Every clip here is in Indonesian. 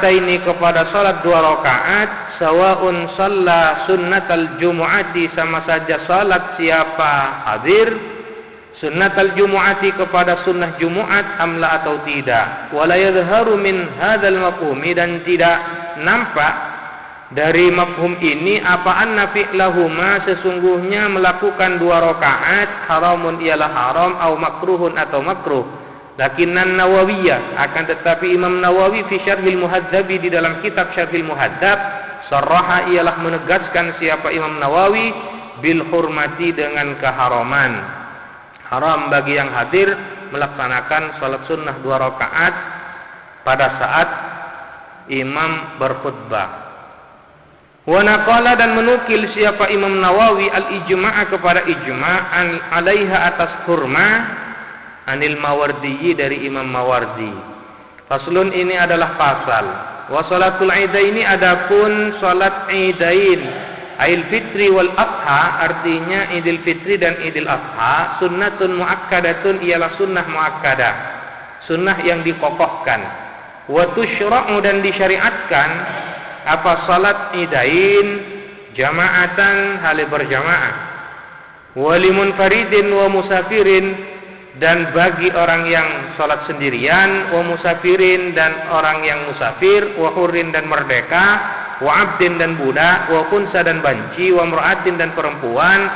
raka'ataini kepada salat 2 rakaat, sawaun shalla sunnatal jumu'ati, sama saja salat siapa hadir sunnatal jumu'ati kepada sunnah Jumat amla atau tidak. Wala yadhharu min hadzal mafhumi, dan tidak nampak dari mafhum ini apa anna fi'lahuma, sesungguhnya melakukan 2 rakaat haramun ialah haram, au makruhun atau makruh. Lakinnan Nawawiyah, akan tetapi Imam Nawawi fi Syarhil Muhadzab, di dalam kitab Syarhil Muhadzab, sarraha ialah menegaskan siapa Imam Nawawi bil hurmati, dengan keharaman. Haram bagi yang hadir melaksanakan salat sunnah 2 rakaat pada saat imam berkhutbah. Wa naqala, dan menukil siapa Imam Nawawi al-ijma' kepada ijma' alaiha, atas hurma, anil Mawardi, dari Imam Mawardi. Faslun, ini adalah pasal. Wa salatul idaini, adapun salat idain, Ail fitri wal adha, artinya idul fitri dan idul adha, sunnatun muakkadatun, ialah sunnah muakkadah, sunnah yang dikokohkan. Wa tusyra'u, dan disyariatkan apa salat idain jama'atan, hal berjamaah. Wa limunfaridin wa musafirin, dan bagi orang yang salat sendirian, wa musafirin, dan orang yang musafir, wa hurrin, dan merdeka, wa abdin, dan budak, wa kunsa, dan banci, wa mur'atin, dan perempuan,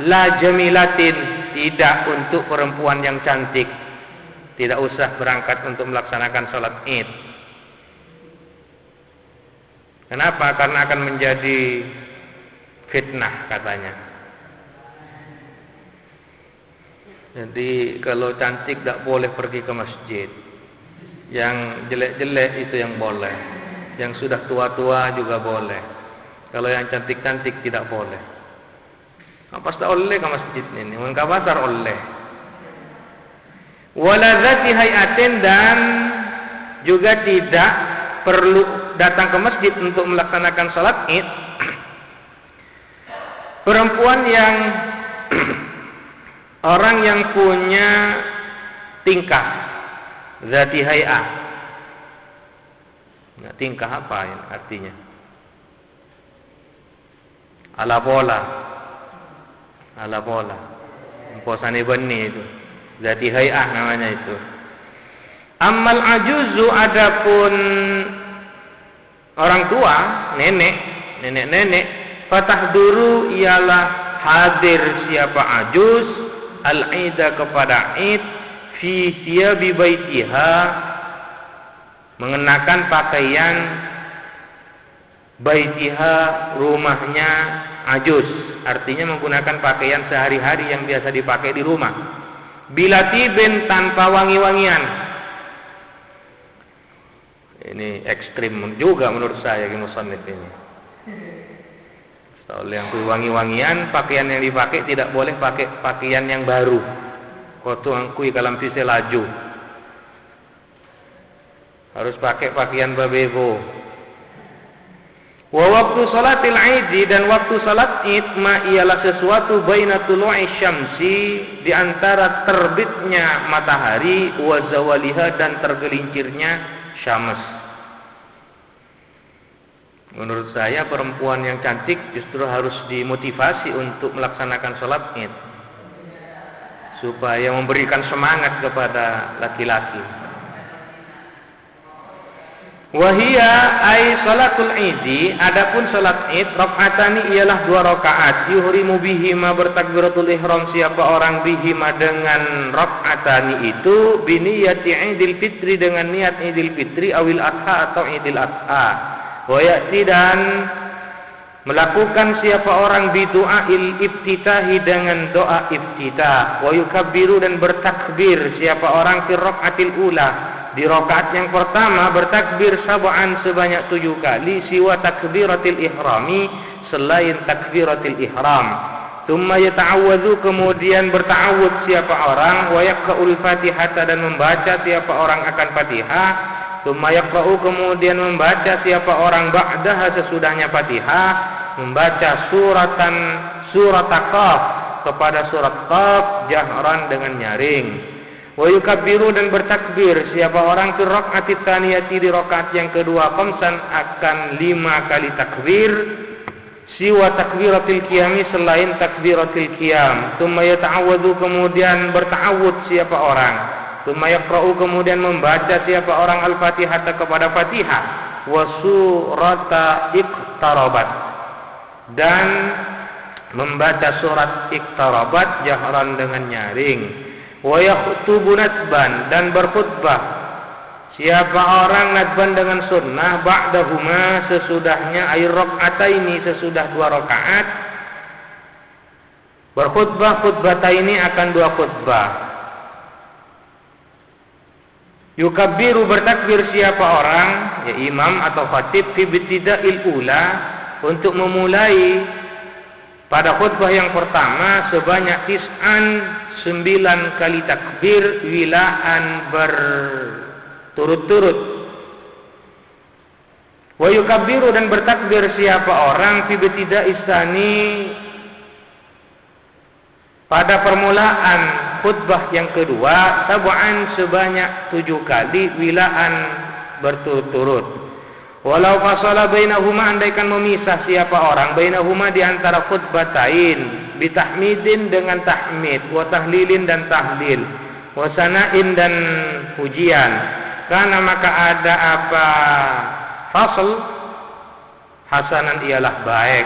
la jamilatin, tidak untuk perempuan yang cantik, tidak usah berangkat untuk melaksanakan salat id. Kenapa? Karena akan menjadi fitnah katanya. Jadi kalau cantik tidak boleh pergi ke masjid, yang jelek-jelek itu yang boleh, yang sudah tua-tua juga boleh. Kalau yang cantik-cantik tidak boleh. Apa tak oleh ke masjid ini? Mengka pasar oleh. Wala zati hayatin, dan juga tidak perlu datang ke masjid untuk melaksanakan salat id. Perempuan yang orang yang punya tingkah zati hay'ah. Nah, tingkah apa ini artinya? Ala pola. Emposane beni itu. Zati hay'ah namanya itu. Ammal ajuzu, adapun orang tua, nenek, fatahduru, ialah hadir siapa ajuz al-ida kepada id fi thiyabi baitiha, mengenakan pakaian baitiha, rumahnya ajuz, artinya menggunakan pakaian sehari-hari yang biasa dipakai di rumah, bila tibin, tanpa wangi-wangian. Ini ekstrim juga menurut saya musannif ini. Soal yang wangi-wangian, pakaian yang dipakai tidak boleh pakai pakaian yang baru. Kotu angkui kalam sise laju. Harus pakai pakaian babebo. Wa waktu salatil id, dan waktu salat id ma ialah sesuatu baina tulu'i syamsi, di antara terbitnya matahari, wa zawaliha, dan tergelincirnya syams. Menurut saya perempuan yang cantik justru harus dimotivasi untuk melaksanakan salat id, supaya memberikan semangat kepada laki-laki. Wahia ay salatul idi, adapun salat id, rakaatani ialah 2 rakaat, yuhrimu bihima, bertakbiratul ihram siapa orang bihima dengan rakaatani itu, biniyati idil fitri, dengan niat idil fitri, awil adha, atau idil adha. Wa ya'ti, dan melakukan siapa orang bidu'ail iftitahi, dengan doa iftitah. Wa yukabbiru, dan bertakbir siapa orang fi rakaatil ula, di rakaat yang pertama bertakbir sab'an, sebanyak 7 kali, siwa takbiratil ihrami, selain takbiratil ihram. Tsumma yata'awwadzu, kemudian berta'awudz siapa orang, wa yaqra'ul fatihata, dan membaca siapa orang akan Fatihah. Tsumma yaqra'u, kemudian membaca siapa orang ba'daha, sesudahnya Fatihah, membaca surat Qaf, kepada surat Qaf, jahran, dengan nyaring. Wa yukabbiru dan bertakbir siapa orang fi rakaat tsaniyati di rakaat yang kedua khamsan akan 5 kali takbir siwa takbiratil qiyam selain takbiratil qiyam. Tsumma yata'awwadzu kemudian berta'awudz siapa orang. Tsumma yaqra'u kemudian membaca siapa orang al-Fatihah kepada Fatihah wa surata iqtarabat dan membaca surat iqtarabat jahran dengan nyaring. Wa yakhutubu nadban dan berkhutbah siapa orang nadban dengan sunnah ba'dahuma sesudahnya ay raka'ataini sesudah 2 rakaat berkhutbah khutbataini akan 2 khutbah. Yukabbiru bertakbir siapa orang ya imam atau khatib fi ibtida'il ula untuk memulai pada khutbah yang pertama sebanyak 9 kali takbir wilaan berturut-turut. Wa yukabbiru dan bertakbir siapa orang fi ibtida'is tsani pada permulaan khutbah yang kedua sab'an sebanyak 7 kali wilaan berturut-turut. Walau fasala bainahuma andaikan memisah siapa orang bainahuma di antara khutbatain bitahmidin dengan tahmid wa tahlilin dan tahlil wa sana'in dan pujian karena maka ada apa fasl hasanan ialah baik.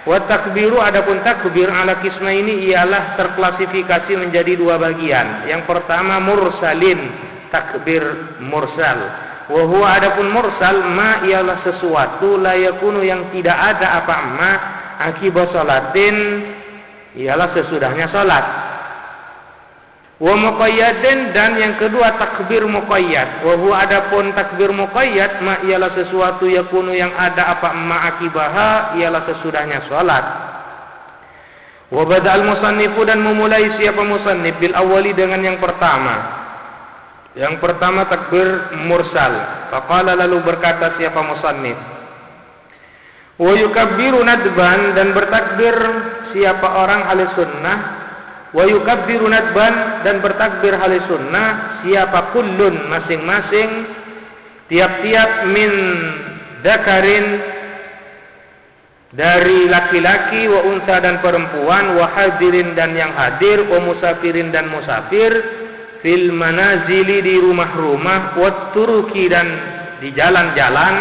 Wa takbiru adapun takbir ala kisma ini ialah terklasifikasi menjadi 2 bagian. Yang pertama mursalin, takbir mursal. Wa huwa adapun mursal ma ialah sesuatu la yakunu yang tidak ada apa ma akibat salatin ialah sesudahnya salat. Wa muqayyadin dan yang kedua takbir muqayyad. Wa huwa adapun takbir muqayyad ma ialah sesuatu yakunu yang ada apa ma akibaha ialah sesudahnya salat. Wa bada'al musannifu dan memulai siapa musannif bil awwali dengan yang pertama. Yang pertama takbir mursal. Faqala lalu berkata siapa musannif. Wa yukabbiru nadban dan bertakbir siapa orang ahli sunnah. Wa yukabbiru nadban dan bertakbir ahli sunnah siapa kullun masing-masing tiap-tiap min dakarin dari laki-laki wa unsa dan perempuan wa hadirin dan yang hadir wa musafirin dan musafir fil manazili di rumah-rumah wa turuki dan di jalan-jalan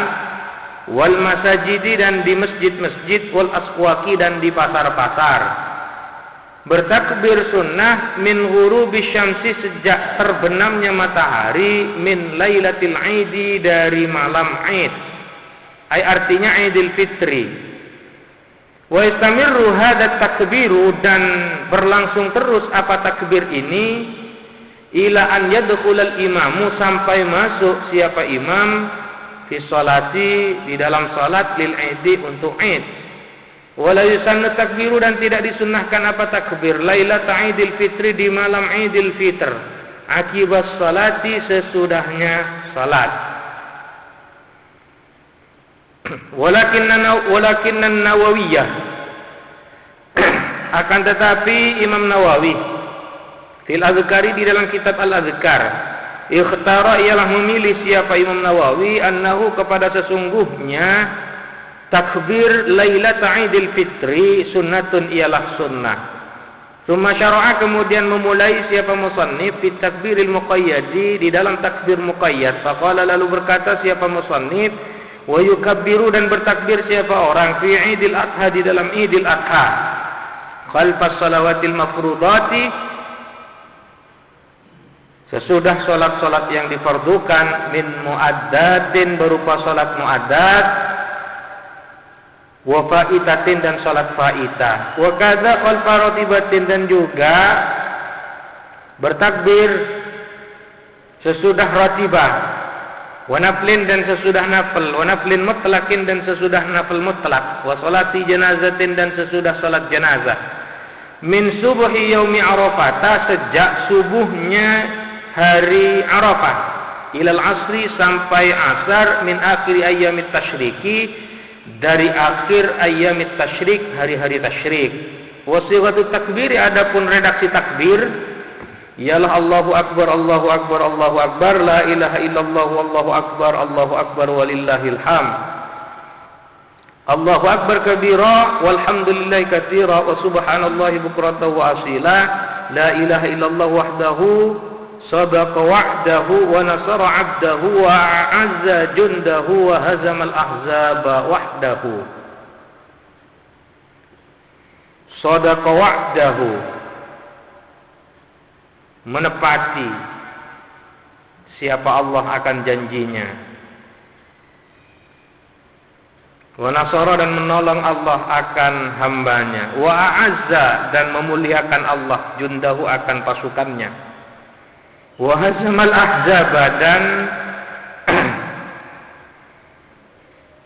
wal masajidi dan di masjid-masjid wal aswaqi dan di pasar-pasar. Bertakbir sunnah min ghurubi syamsi sejak terbenamnya matahari min lailatil aidi dari malam Aid. Ai artinya Aidil Fitri. Wa istamirru hadat takbiru dan berlangsung terus apa takbir ini ila an yadkhulal imamu sampai masuk siapa imam fi sholati di dalam salat lil aidi untuk Aid. Wala yusannu takbiru dan tidak disunnahkan apa takbir lailat Aidil Fitri di malam Aidil Fitr akibat salati sesudahnya salat. Walakinna Nawawiyah akan tetapi Imam Nawawi fil Azkari di dalam kitab Al-Azkar ikhtara ialah memilih siapa Imam Nawawi annahu kepada sesungguhnya takbir lailat Aidil Fitri sunnatun ialah sunnah. Tsumma syara'a kemudian memulai siapa musannif fi takbiril muqayyadi di dalam takbir muqayyad. Faqala lalu berkata siapa musannif wa yukabbiru dan bertakbir siapa orang fi Idil Adha di dalam Idil Adha khalfas salawatil mafrudati sesudah salat-salat yang difardukan min muaddatin berupa salat muaddat wa faitatin dan salat faitah wa kadza khalfa ratibatin dan juga bertakbir sesudah ratibah wa naflin dan sesudah nafil wa naflin mutlaqin dan sesudah nafil mutlaq wa salati janazatin dan sesudah salat jenazah min subuhi yaumi arafah sejak subuhnya hari Arafah ilal asri sampai asar min akhir ayyamit tasyriki dari akhir ayyamit tasyrik hari-hari tasyrik. Wasighatu takbir adapun redaksi takbir ialah Allahu Akbar, Allahu Akbar, Allahu Akbar, la ilaha illallah, Allahu Akbar walillahil hamd. Allahu Akbar kabira walhamdulillahi katsira wa subhanallahi bukratan wa asila. La ilaha illallah wahdahu sadaqa wa'dahu wa nasara 'abdahu wa a'azza jundahu wa hazamal ahzaba wahdahu. Sadaqa wa'dahu, menepati siapa Allah akan janjinya. Wa nasara, dan menolong Allah akan hambanya. Wa a'azza, dan memuliakan Allah jundahu akan pasukannya. Wa hazamal ahzaba, dan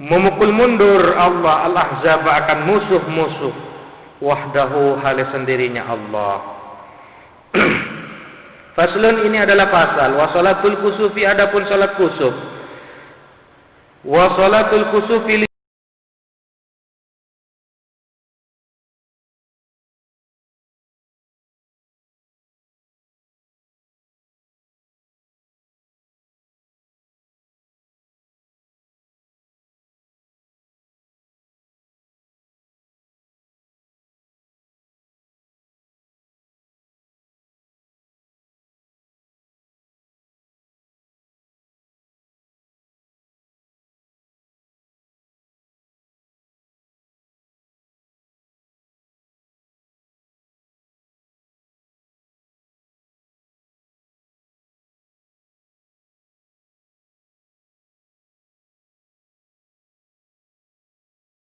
memukul mundur Allah al-ahzaba akan musuh-musuh. Wahdahu, hal sendirinya Allah. Faslun, ini adalah pasal. Wa salatul kusufi, adapun salat kusuf. Wa salatul kusufi